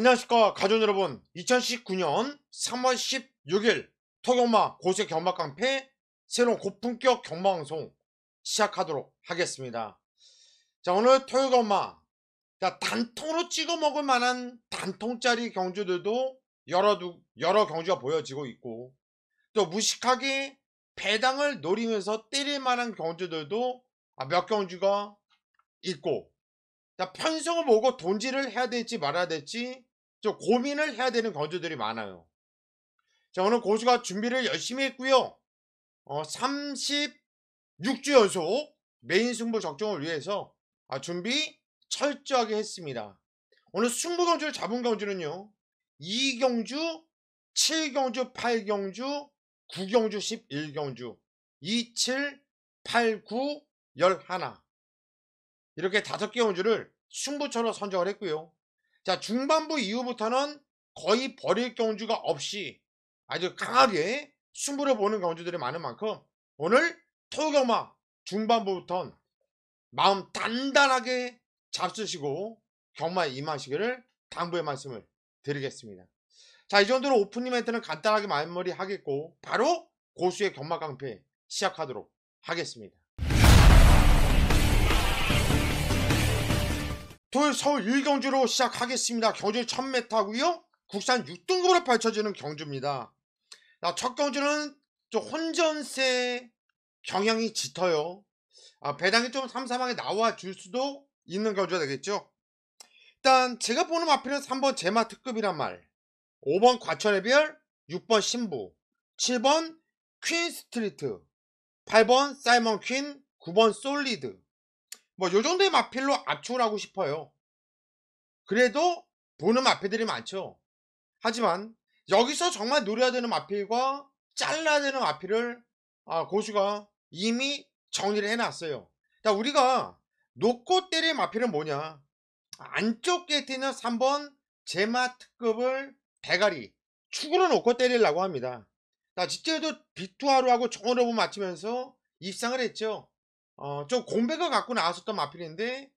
안녕하십니까 가족 여러분. 2019년 3월 16일 토경마 고세 경마 깡패 새로운 고품격 경마 방송 시작하도록 하겠습니다. 자, 오늘 토요경마 단통으로 찍어 먹을 만한 단통짜리 경주들도 여러 경주가 보여지고 있고, 또 무식하게 배당을 노리면서 때릴 만한 경주들도 몇 경주가 있고, 편성을 보고 돈질을 해야 될지 말아야 될지 좀 고민을 해야 되는 경주들이 많아요. 자, 오늘 고수가 준비를 열심히 했고요. 36주 연속 메인 승부 적정을 위해서 준비 철저하게 했습니다. 오늘 승부 경주를 잡은 경주는요, 2경주, 7경주, 8경주, 9경주, 11경주, 27, 8, 9, 11 이렇게 5개 경주를 승부처로 선정을 했고요. 자, 중반부 이후부터는 거의 버릴 경주가 없이 아주 강하게 승부를 보는 경주들이 많은 만큼 오늘 토요경마 중반부부터는 마음 단단하게 잡수시고 경마에 임하시기를 당부의 말씀을 드리겠습니다. 자, 이 정도로 오프닝 멘트는 간단하게 마무리 하겠고 바로 고수의 경마 깡패 시작하도록 하겠습니다. 토요일 서울 1경주로 시작하겠습니다. 경주 1000m고요. 국산 6등급으로 펼쳐지는 경주입니다. 첫 경주는 좀 혼전세 경향이 짙어요. 배당이 좀 삼삼하게 나와줄 수도 있는 경주가 되겠죠. 일단 제가 보는 마필은 3번 제마 특급이란 말, 5번 과천의 별, 6번 신부, 7번 퀸 스트리트, 8번 사이먼 퀸, 9번 솔리드. 요 정도의 마필로 압축을 하고 싶어요. 그래도 보는 마필들이 많죠. 하지만 여기서 정말 노려야 되는 마필과 잘라야 되는 마필을 고수가 이미 정리를 해놨어요. 우리가 놓고 때릴 마필은 뭐냐, 안쪽 게이트는 3번 제마 특급을 대가리 축으로 놓고 때리려고 합니다. 직전에도 비투하루하고 정원호부 맞추면서 입상을 했죠. 좀 공백을 갖고 나왔었던 마필인데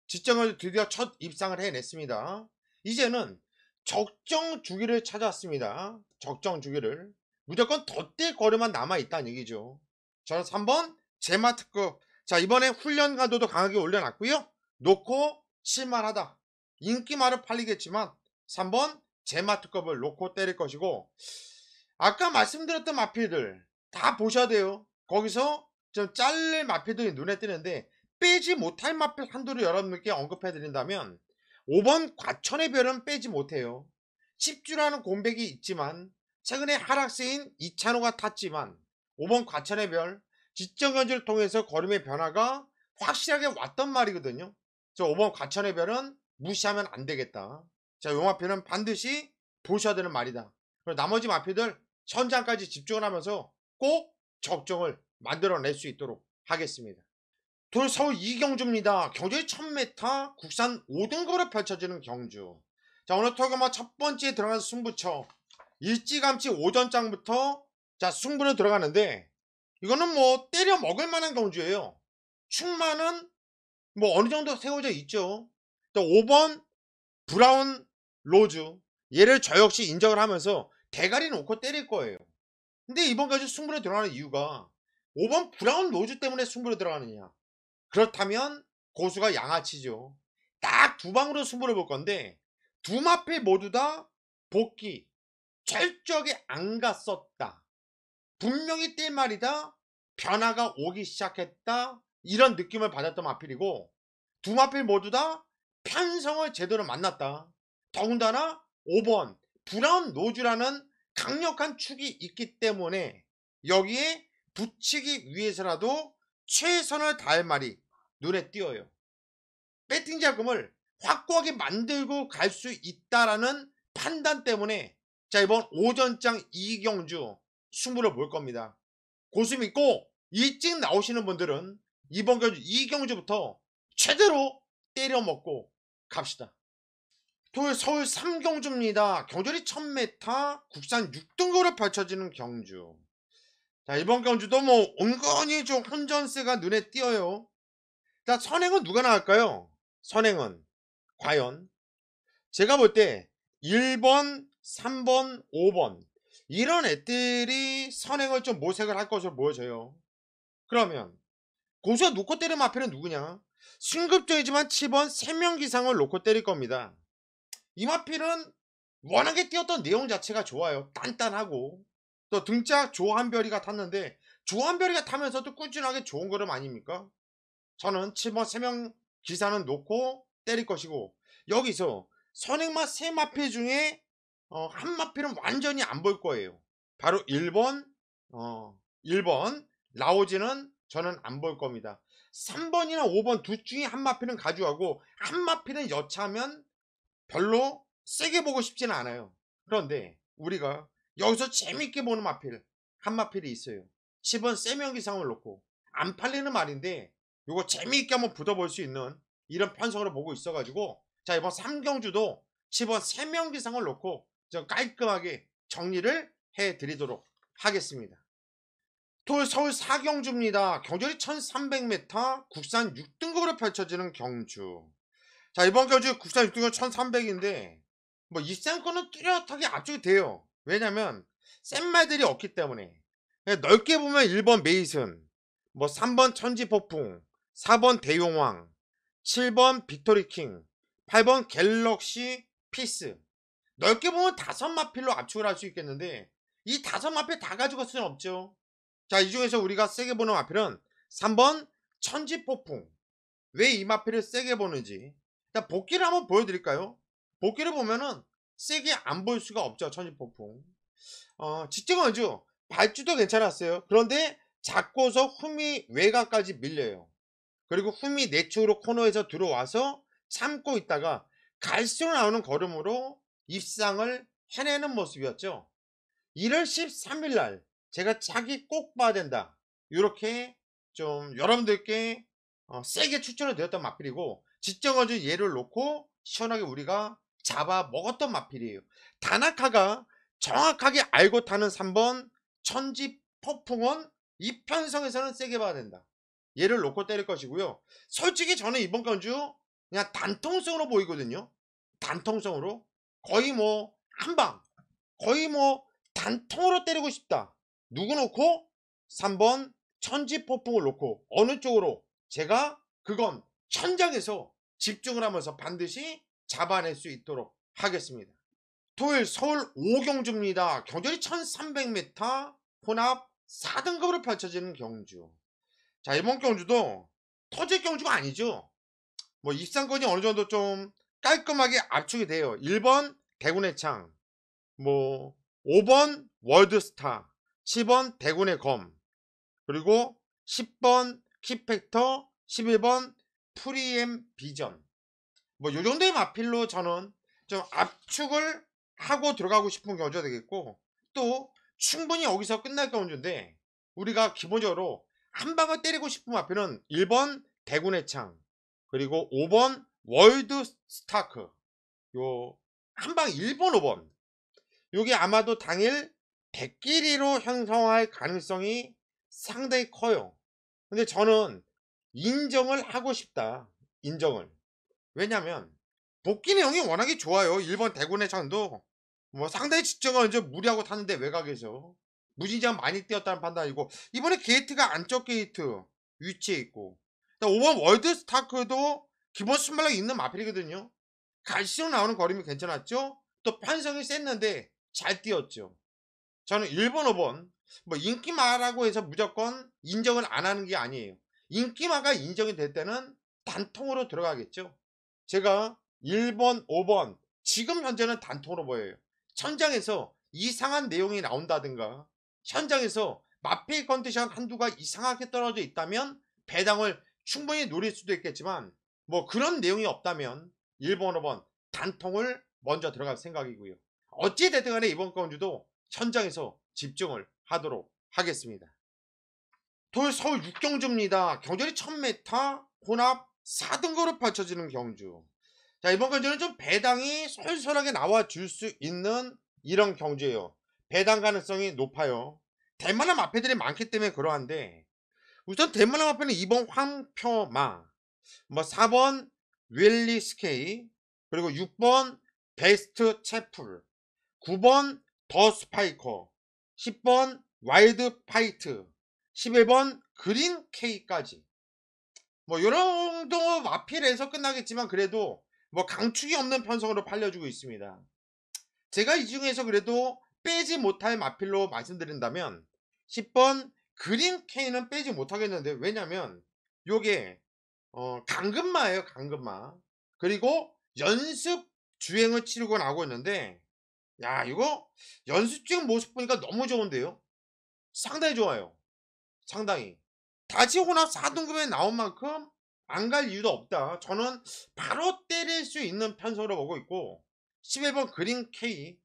지정을 드디어 첫 입상을 해냈습니다. 이제는 적정 주기를 찾았습니다. 적정 주기를. 무조건 덧대거리만 남아있다는 얘기죠. 저는 3번 제마 특급. 자, 이번에 훈련 강도도 강하게 올려놨고요. 놓고 칠만하다. 인기말은 팔리겠지만 3번 제마 특급을 놓고 때릴 것이고, 아까 말씀드렸던 마필들 다 보셔야 돼요. 거기서 좀 잘릴 마필들이 눈에 띄는데 빼지 못할 마필 한두를 여러분께 언급해드린다면 5번 과천의 별은 빼지 못해요. 10주라는 공백이 있지만 최근에 하락세인 이찬호가 탔지만 5번 과천의 별 지정 견주를 통해서 걸음의 변화가 확실하게 왔던 말이거든요. 저 5번 과천의 별은 무시하면 안 되겠다. 자, 요 마필은 반드시 보셔야 되는 말이다. 그리고 나머지 마필들 현장까지 집중을 하면서 꼭 적정을 만들어낼 수 있도록 하겠습니다. 토요일 서울 2경주입니다. 경주의 1000m 국산 5등급으로 펼쳐지는 경주. 자, 오늘 토요일마 첫 번째 들어가는 승부처 일찌감치 오전장부터 승부로 들어가는데, 이거는 때려 먹을 만한 경주예요. 충만은 어느 정도 세워져 있죠. 또 5번 브라운 로즈, 얘를 저 역시 인정을 하면서 대가리 놓고 때릴 거예요. 근데 이번 경주 승부로 들어가는 이유가 5번 브라운 로즈 때문에 승부로 들어가느냐, 그렇다면 고수가 양아치죠. 딱 두 방으로 승부를 볼 건데 두 마필 모두 다 복귀 철저하게 안 갔었다, 분명히 뛸 말이다, 변화가 오기 시작했다, 이런 느낌을 받았던 마필이고, 두 마필 모두 다 편성을 제대로 만났다. 더군다나 5번 브라운 노즈라는 강력한 축이 있기 때문에 여기에 붙이기 위해서라도 최선을 다할 말이 눈에 띄어요. 배팅 자금을 확고하게 만들고 갈 수 있다라는 판단 때문에 이번 오전장 2경주 승부를 볼 겁니다. 고수 믿고 일찍 나오시는 분들은 이번 경주 2경주부터 제대로 때려 먹고 갑시다. 토요일 서울 3경주입니다. 경주리 1000m 국산 6등급으로 펼쳐지는 경주. 자, 이번 경주도 은근히 좀 혼전세가 눈에 띄어요. 자, 선행은 누가 나갈까요? 선행은 과연 제가 볼 때 1번, 3번, 5번 이런 애들이 선행을 좀 모색을 할 것으로 보여져요. 그러면 고수가 놓고 때리는 마필은 누구냐? 승급전이지만 7번 3명 기상을 놓고 때릴 겁니다. 이 마필은 워낙에 뛰었던 내용 자체가 좋아요. 단단하고 또 등짝 조한별이가 탔는데 조한별이가 타면서도 꾸준하게 좋은 그림 아닙니까? 저는 7번 3명 기사는 놓고 때릴 것이고 여기서 선행마 3마필 중에 한 마필은 완전히 안 볼 거예요. 바로 1번 1번 라오지는 저는 안 볼 겁니다. 3번이나 5번 둘 중에 한 마필은 가져가고 한 마필은 여차하면 별로 세게 보고 싶지는 않아요. 그런데 우리가 여기서 재밌게 보는 마필 한 마필이 있어요. 10번 세명기상을 놓고 안 팔리는 말인데 요거 재미있게 한번 붙어볼 수 있는 이런 편성으로 보고 있어가지고 자 이번 3경주도 10번 3명기상을 놓고 좀 깔끔하게 정리를 해드리도록 하겠습니다. 토요일 서울 4경주입니다. 경주리 1300m 국산 6등급으로 펼쳐지는 경주. 자 이번 경주 국산 6등급 1300인데 뭐 입상권은 뚜렷하게 압축이 돼요. 왜냐면 센 말들이 없기 때문에. 넓게 보면 1번 메이슨, 뭐 3번 천지폭풍, 4번 대용왕, 7번 빅토리킹, 8번 갤럭시 피스. 넓게 보면 5마필로 압축을 할 수 있겠는데 이 5마필 다 가지고 갈 수는 없죠. 자 이 중에서 우리가 세게 보는 마필은 3번 천지폭풍. 왜 이 마필을 세게 보는지 일단 복귀를 한번 보여드릴까요? 복귀를 보면은 세게 안 보일 수가 없죠. 천지폭풍. 직진은 아주 발주도 괜찮았어요. 그런데 잡고서 흠이 외곽까지 밀려요. 그리고 흠이 내측으로 코너에서 들어와서 참고 있다가 갈수록 나오는 걸음으로 입상을 해내는 모습이었죠. 1월 13일 날 제가 자기 꼭 봐야 된다. 이렇게 좀 여러분들께 세게 추천을 드렸던 마필이고 직정어주 예를 놓고 시원하게 우리가 잡아 먹었던 마필이에요. 다나카가 정확하게 알고 타는 3번 천지 폭풍은 이 편성에서는 세게 봐야 된다. 얘를 놓고 때릴 것이고요. 솔직히 저는 이번 경주 그냥 단통성으로 보이거든요. 단통성으로 거의 뭐 한방 거의 뭐 단통으로 때리고 싶다. 누구 놓고 3번 천지 폭풍을 놓고 어느 쪽으로 제가 그건 현장에서 집중을 하면서 반드시 잡아낼 수 있도록 하겠습니다. 토요일 서울 5경주입니다. 경주리 1300m 혼합 4등급으로 펼쳐지는 경주. 자 이번 경주도 터질 경주가 아니죠. 뭐 입상권이 어느 정도 좀 깔끔하게 압축이 돼요. 1번 대군의 창, 뭐 5번 월드스타, 10번 대군의 검, 그리고 10번 키팩터, 11번 프리엠 비전. 뭐 요 정도의 마필로 저는 좀 압축을 하고 들어가고 싶은 경주가 되겠고 또 충분히 여기서 끝날 경주인데 우리가 기본적으로 한 방을 때리고 싶은 마필은 1번 대군의 창 그리고 5번 월드 스타크 요 한 방 1번 5번 요게 아마도 당일 백길이로 형성할 가능성이 상당히 커요. 근데 저는 인정을 하고 싶다. 인정을. 왜냐면 복귀 내용이 워낙에 좋아요. 1번 대군의 창도 뭐 상당히 직정을 이제 무리하고 탔는데 외곽에서 무진장 많이 뛰었다는 판단이고 이번에 게이트가 안쪽 게이트 위치에 있고 5번 월드 스타크도 기본 순발력이 있는 마필이거든요. 갈수록 나오는 거림이 괜찮았죠. 또 편성이 셌는데 잘 뛰었죠. 저는 1번 5번 뭐 인기마라고 해서 무조건 인정을 안 하는 게 아니에요. 인기마가 인정이 될 때는 단통으로 들어가겠죠. 제가 1번 5번 지금 현재는 단통으로 보여요. 현장에서 이상한 내용이 나온다든가 현장에서 마페이 컨디션 한두가 이상하게 떨어져 있다면 배당을 충분히 노릴 수도 있겠지만 뭐 그런 내용이 없다면 1번 5번 단통을 먼저 들어갈 생각이고요. 어찌됐든 간에 이번 경주도 현장에서 집중을 하도록 하겠습니다. 토요일 서울 6경주입니다. 경주리 1000m 혼합 4등급으로 펼쳐지는 경주. 자 이번 경주는 좀 배당이 솔솔하게 나와줄 수 있는 이런 경주예요. 배당 가능성이 높아요. 대만한 마패들이 많기 때문에 그러한데 우선 대만한 마패는 2번 황표마, 뭐 4번 웰리 스케이, 그리고 6번 베스트 채플, 9번 더 스파이커, 10번 와일드 파이트, 11번 그린 K까지. 뭐 요런 정도 마필에서 끝나겠지만 그래도 뭐 강축이 없는 편성으로 팔려주고 있습니다. 제가 이 중에서 그래도 빼지 못할 마필로 말씀드린다면 10번 그린 K는 빼지 못하겠는데, 왜냐면 요게 강금마예요, 강금마. 그리고 연습 주행을 치르고 나오고 있는데, 야 이거 연습 주행 모습 보니까 너무 좋은데요. 상당히 좋아요. 상당히. 다시 혼합 4등급에 나온 만큼 안 갈 이유도 없다. 저는 바로 때릴 수 있는 편성으로 보고 있고, 11번 그린 K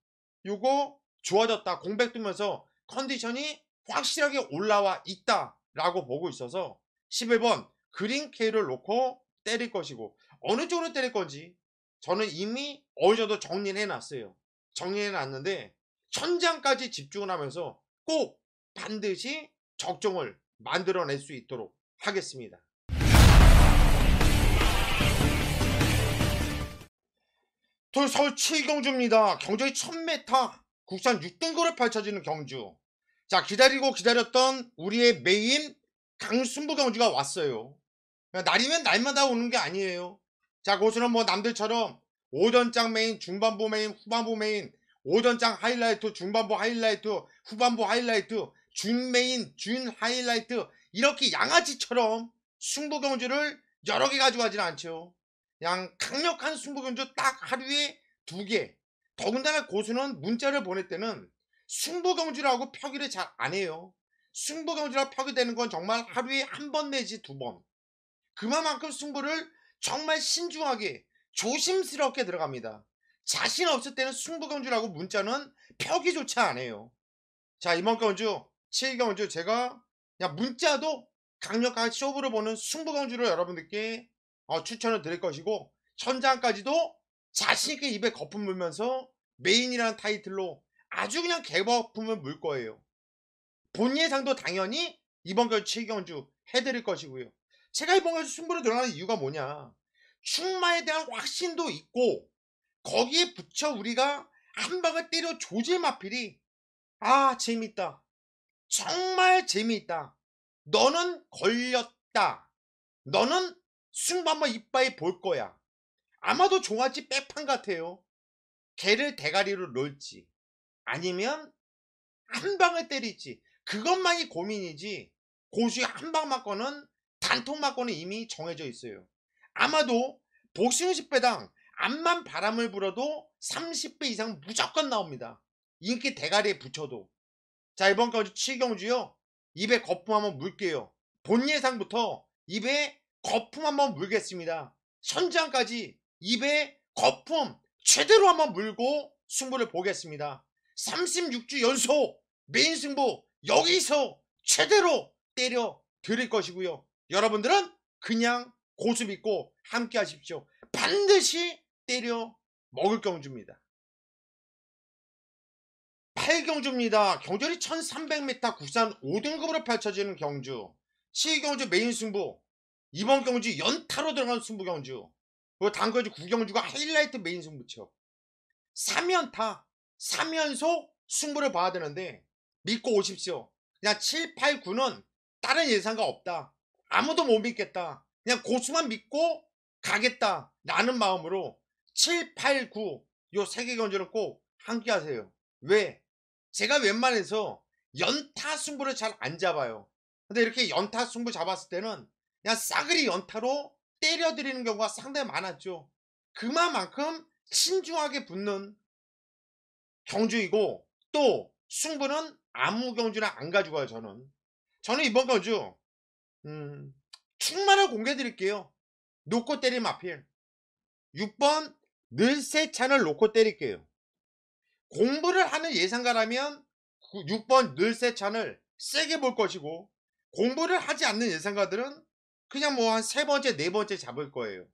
요거 좋아졌다. 공백 두면서 컨디션이 확실하게 올라와 있다 라고 보고 있어서 11번 그린 K를 놓고 때릴 것이고, 어느 쪽으로 때릴 건지 저는 이미 어느 정도 정리를 해놨어요. 정리해 놨는데 현장까지 집중을 하면서 꼭 반드시 적정을 만들어낼 수 있도록 하겠습니다. 서울 7경주입니다. 경주의 1000m 국산 6등급을 펼쳐지는 경주. 자, 기다리고 기다렸던 우리의 메인 강순부 경주가 왔어요. 날이면 날마다 오는 게 아니에요. 자, 곳은 뭐 남들처럼 오전장 메인, 중반부 메인, 후반부 메인, 오전장 하이라이트, 중반부 하이라이트, 후반부 하이라이트, 준 메인, 준 하이라이트, 이렇게 양아치처럼 승부 경주를 여러 개 가지고 하진 않죠. 그냥 강력한 승부 경주 딱 하루에 2개. 더군다나 고수는 문자를 보낼 때는 승부 경주라고 표기를 잘 안 해요. 승부 경주라고 표기되는 건 정말 하루에 1번 내지 2번. 그만큼 승부를 정말 신중하게 조심스럽게 들어갑니다. 자신 없을 때는 승부 경주라고 문자는 표기조차 안 해요. 자, 이번 경주 7경주 제가 그냥 문자도 강력하게 쇼부를 보는 승부 경주를 여러분들께 추천을 드릴 것이고, 현장까지도 자신있게 입에 거품 물면서 메인이라는 타이틀로 아주 그냥 개거품을 물 거예요. 본 예상도 당연히 이번 경주 7경주 해드릴 것이고요. 제가 이번 경주 승부를 들어가는 이유가 뭐냐, 충마에 대한 확신도 있고 거기에 붙여 우리가 한 방을 때려 조질 마필이 재밌다, 정말 재미있다, 너는 걸렸다, 너는 승부 한번 이빠이 볼 거야, 아마도 종아찌 빼판 같아요. 개를 대가리로 놓을지 아니면 한 방을 때릴지 그것만이 고민이지, 고수의 한 방 맞고는 단통 맞고는 이미 정해져 있어요. 아마도 복싱 10배당 암만 바람을 불어도 30배 이상 무조건 나옵니다. 인기 대가리에 붙여도. 자, 이번 경주 7경주요 입에 거품 한번 물게요. 본 예상부터 입에 거품 한번 물겠습니다. 현장까지 입에 거품 최대로 한번 물고 승부를 보겠습니다. 36주 연속 메인 승부 여기서 최대로 때려 드릴 것이고요. 여러분들은 그냥 고수 믿고 함께 하십시오. 반드시 때려 먹을 경주입니다. 8경주입니다. 경주리 1300m 국산 5등급으로 펼쳐지는 경주. 7경주 메인 승부, 이번 경주 연타로 들어간 승부 경주, 그리고 다음 경주 9경주가 하이라이트 메인 승부처. 3연타 3연속 승부를 봐야 되는데 믿고 오십시오. 그냥 7, 8, 9는 다른 예상가 없다, 아무도 못 믿겠다, 그냥 고수만 믿고 가겠다 라는 마음으로 7, 8, 9 요 3개 경주는 꼭 함께 하세요. 왜? 제가 웬만해서 연타 승부를 잘 안 잡아요. 근데 이렇게 연타 승부 잡았을 때는 그냥 싸그리 연타로 때려드리는 경우가 상당히 많았죠. 그만큼 신중하게 붙는 경주이고, 또 승부는 아무 경주나 안 가지고 가요. 저는 이번 경주 충만을 공개해 드릴게요. 놓고 때린 마필 6번 늘세찬을 놓고 때릴게요. 공부를 하는 예상가라면 6번 늘세찬을 세게 볼 것이고, 공부를 하지 않는 예상가들은 그냥 뭐 한 3번째 4번째 잡을 거예요.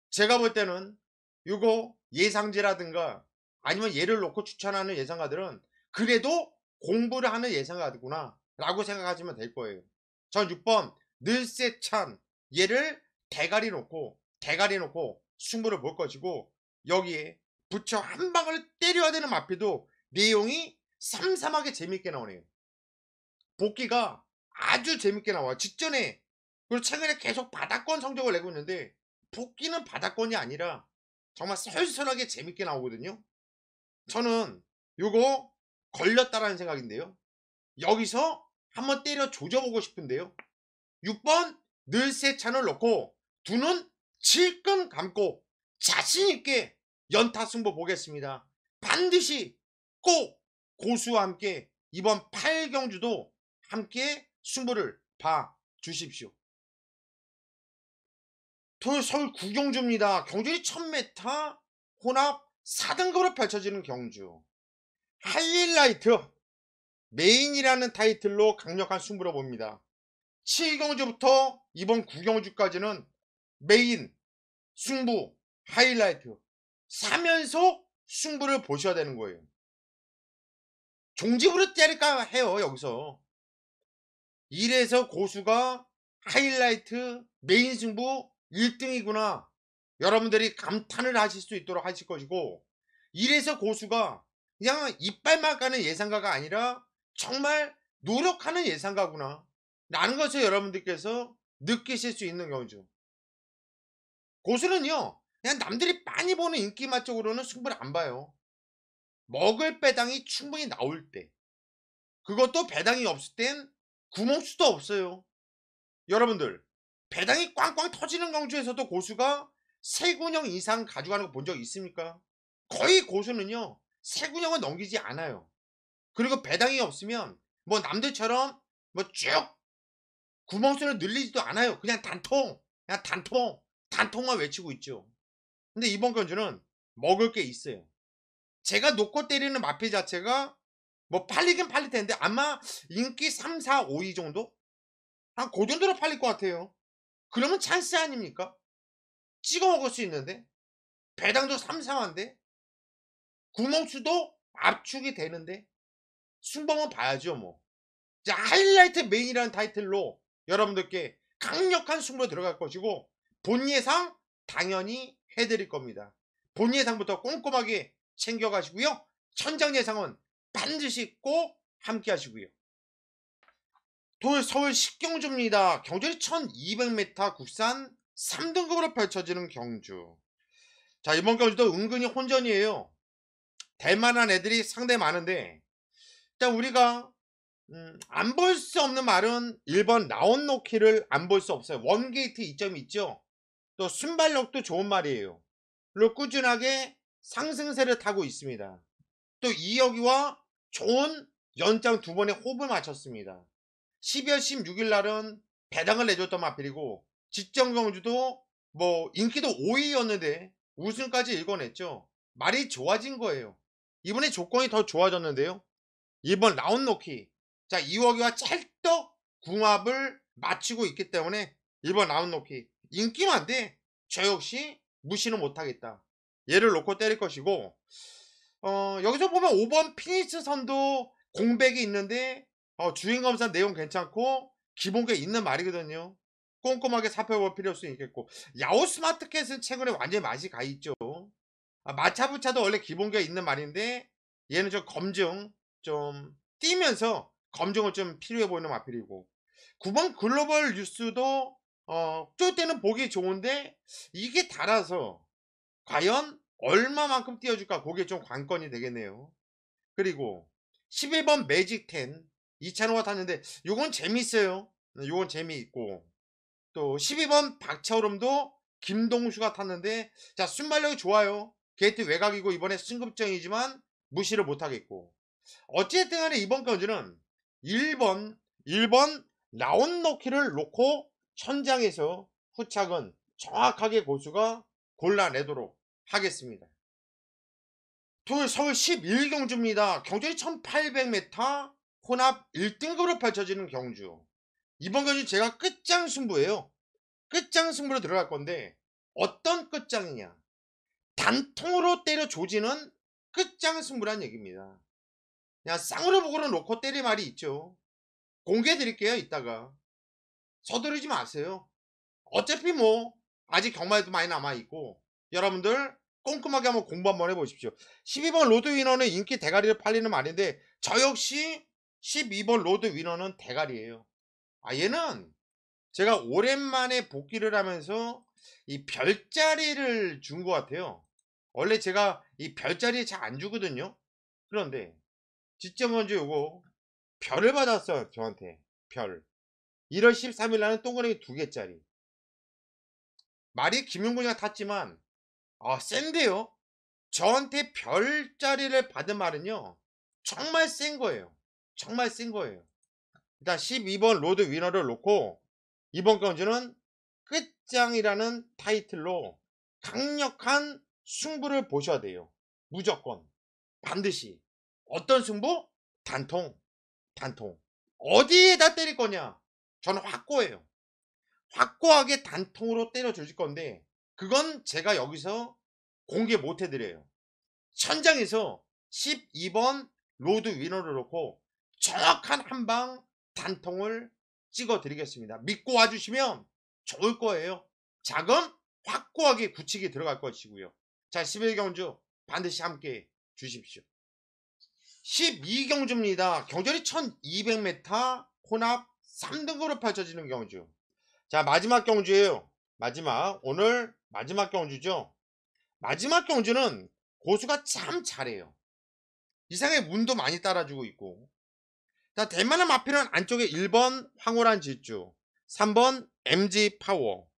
제가 볼 때는 이거 예상제라든가 아니면 얘를 놓고 추천하는 예상가들은 그래도 공부를 하는 예상가구나 라고 생각하시면 될 거예요. 전 6번 늘세찬 얘를 대가리 놓고 승부를 볼 것이고, 여기에 붙여 한 방을 때려야 되는 마피도 내용이 삼삼하게 재밌게 나오네요. 복귀가 아주 재밌게 나와요. 직전에 그리고 최근에 계속 바닥권 성적을 내고 있는데 복귀는 바닥권이 아니라 정말 썰썰하게 재밌게 나오거든요. 저는 요거 걸렸다라는 생각인데요. 여기서 한번 때려 조져보고 싶은데요. 6번 늘새 찬을 넣고 두 눈 질끈 감고 자신있게 연타 승부 보겠습니다. 반드시 꼭 고수와 함께 이번 8경주도 함께 승부를 봐 주십시오. 토요일 서울 9경주입니다. 경주이 1000m 혼합 4등급으로 펼쳐지는 경주. 하이라이트 메인이라는 타이틀로 강력한 승부를 봅니다. 7경주부터 이번 9경주까지는 메인, 승부, 하이라이트 3연속 승부를 보셔야 되는 거예요. 종집으로 때릴까 해요. 여기서 1에서 고수가 하이라이트 메인 승부 1등이구나 여러분들이 감탄을 하실 수 있도록 하실 것이고, 1에서 고수가 그냥 이빨만 까는 예상가가 아니라 정말 노력하는 예상가구나 라는 것을 여러분들께서 느끼실 수 있는 경우죠. 고수는요 그냥 남들이 많이 보는 인기맛 쪽으로는 승부를 안 봐요. 먹을 배당이 충분히 나올 때, 그것도 배당이 없을 땐 구멍수도 없어요. 여러분들 배당이 꽝꽝 터지는 경주에서도 고수가 3군형 이상 가져가는 거 본 적 있습니까? 거의 고수는요 3군형은 넘기지 않아요. 그리고 배당이 없으면 뭐 남들처럼 뭐 쭉 구멍수를 늘리지도 않아요. 그냥 단통, 그냥 단통만 외치고 있죠. 근데 이번 경주는 먹을 게 있어요. 제가 놓고 때리는 마피 자체가 뭐 팔리긴 팔릴 텐데 아마 인기 3, 4, 5위 정도? 한 그 정도로 팔릴 것 같아요. 그러면 찬스 아닙니까? 찍어 먹을 수 있는데 배당도 삼삼한데 구멍수도 압축이 되는데 순범은 봐야죠 뭐. 자, 하이라이트 메인이라는 타이틀로 여러분들께 강력한 승부로 들어갈 것이고, 본 예상 당연히 해드릴 겁니다. 본 예상부터 꼼꼼하게 챙겨가시고요. 천장 예상은 반드시 꼭 함께 하시고요. 서울 10경주입니다. 경주는 1200m 국산 3등급으로 펼쳐지는 경주. 자, 이번 경주도 은근히 혼전이에요. 대만한 애들이 상당히 많은데, 일단 우리가 안 볼 수 없는 말은 1번 라온노키를 안 볼 수 없어요. 원게이트 이점이 있죠. 또 순발력도 좋은 말이에요. 그리고 꾸준하게 상승세를 타고 있습니다. 또 이여기와 좋은 연장 2번의 호흡을 맞췄습니다. 12월 16일 날은 배당을 내줬던 마필이고, 직전경주도 뭐 인기도 5위였는데 우승까지 읽어냈죠. 말이 좋아진 거예요. 이번에 조건이 더 좋아졌는데요. 1번 라운노키, 자 이워기와 찰떡 궁합을 맞추고 있기 때문에 1번 라운노키 인기만데 저 역시 무시는 못하겠다. 얘를 놓고 때릴 것이고, 여기서 보면 5번 피니스 선도 공백이 있는데 주행검사 내용 괜찮고 기본게 있는 말이거든요. 꼼꼼하게 살펴볼 필요성이 있겠고, 야오 스마트캣은 최근에 완전히 맛이 가있죠. 마차부차도 원래 기본게 있는 말인데 얘는 좀 검증 좀 뛰면서 검증을 좀 필요해 보이는 마필이고, 9번 글로벌 뉴스도 쫄 때는 보기 좋은데 이게 달아서 과연 얼마만큼 띄워줄까, 그게 좀 관건이 되겠네요. 그리고 11번 매직 10 이찬호가 탔는데 요건 재밌어요. 요건 재미있고, 또 12번 박차오름도 김동수가 탔는데 자 순발력이 좋아요. 게이트 외곽이고 이번에 승급정이지만 무시를 못하겠고, 어쨌든 간에 이번 경주는 1번 라운너키를 놓고 천장에서 후착은 정확하게 고수가 골라내도록 하겠습니다. 토요일 서울 11경주입니다. 경주이 1800m 혼합 1등급으로 펼쳐지는 경주. 이번 경주 제가 끝장 승부예요. 끝장 승부로 들어갈 건데 어떤 끝장이냐, 단통으로 때려 조지는 끝장 승부란 얘기입니다. 그냥 쌍으로 보고로 놓고 때릴 말이 있죠. 공개해 드릴게요. 이따가 서두르지 마세요. 어차피 뭐 아직 경마에도 많이 남아있고 여러분들 꼼꼼하게 한번 공부 한번 해보십시오. 12번 로드 위너는 인기 대가리를 팔리는 말인데 저 역시 12번 로드 위너는 대가리예요. 얘는 제가 오랜만에 복귀를 하면서 이 별자리를 준 것 같아요. 원래 제가 이 별자리 잘 안 주거든요. 그런데 지점건조 요거 별을 받았어요. 저한테 별. 1월 13일 날은 동그라미 2개짜리. 말이 김용곤이가 탔지만 센데요. 저한테 별자리를 받은 말은요 정말 센 거예요. 정말 센 거예요. 일단 12번 로드 위너를 놓고 이번 경주는 끝장이라는 타이틀로 강력한 승부를 보셔야 돼요. 무조건 반드시. 어떤 승부? 단통. 어디에다 때릴 거냐? 저는 확고해요. 확고하게 단통으로 때려 주실 건데 그건 제가 여기서 공개 못 해드려요. 현장에서 12번 로드 위너를 놓고 정확한 한방 단통을 찍어 드리겠습니다. 믿고 와주시면 좋을 거예요. 자금 확고하게 굳히게 들어갈 것이고요. 자, 11경주 반드시 함께 주십시오. 12경주입니다. 경절이 1200m 혼합 3등급으로 펼쳐지는 경주. 자, 마지막 경주예요. 오늘 마지막 경주죠. 마지막 경주는 고수가 참 잘해요. 이상하게 문도 많이 따라주고 있고. 자, 대만의 마필은 안쪽에 1번 황홀한 질주, 3번 MG 파워,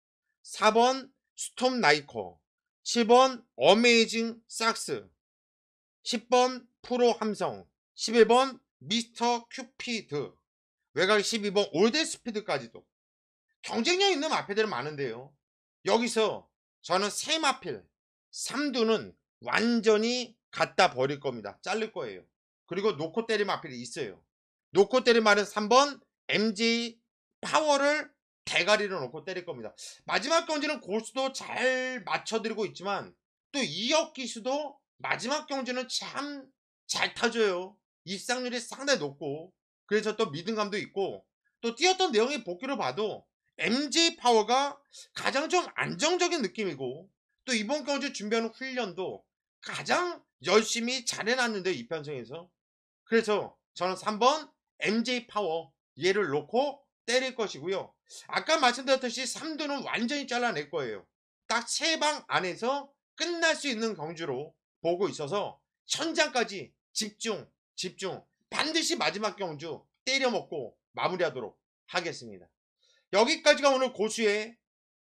4번 스톰 나이커, 7번 어메이징 삭스, 10번 프로 함성, 11번 미스터 큐피드, 외곽 12번 올드 스피드까지도 경쟁력 있는 마필들은 많은데요. 여기서 저는 세 마필 3두는 완전히 갖다 버릴 겁니다. 자를 거예요. 그리고 놓고 때릴 마필이 있어요. 놓고 때릴 말은 3번 MJ 파워를 대가리로 놓고 때릴 겁니다. 마지막 경주는 고수도 잘 맞춰드리고 있지만 또 이혁 기수도 마지막 경주는 참 잘 타줘요. 입상률이 상당히 높고 그래서 또 믿음감도 있고 또 뛰었던 내용의 복귀를 봐도 MJ 파워가 가장 좀 안정적인 느낌이고 또 이번 경주 준비하는 훈련도 가장 열심히 잘 해놨는데 이 편성에서 그래서 저는 3번 MJ 파워 얘를 놓고 때릴 것이고요. 아까 말씀드렸듯이 3두는 완전히 잘라낼 거예요. 딱 3방 안에서 끝날 수 있는 경주로 보고 있어서 현장까지 집중 반드시 마지막 경주 때려먹고 마무리하도록 하겠습니다. 여기까지가 오늘 고수의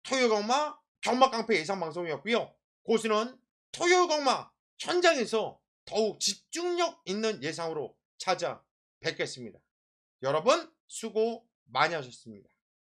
토요일광마 경마깡패 예상방송이었고요. 고수는 토요일광마 현장에서 더욱 집중력 있는 예상으로 찾아뵙겠습니다. 여러분 수고 많이 하셨습니다.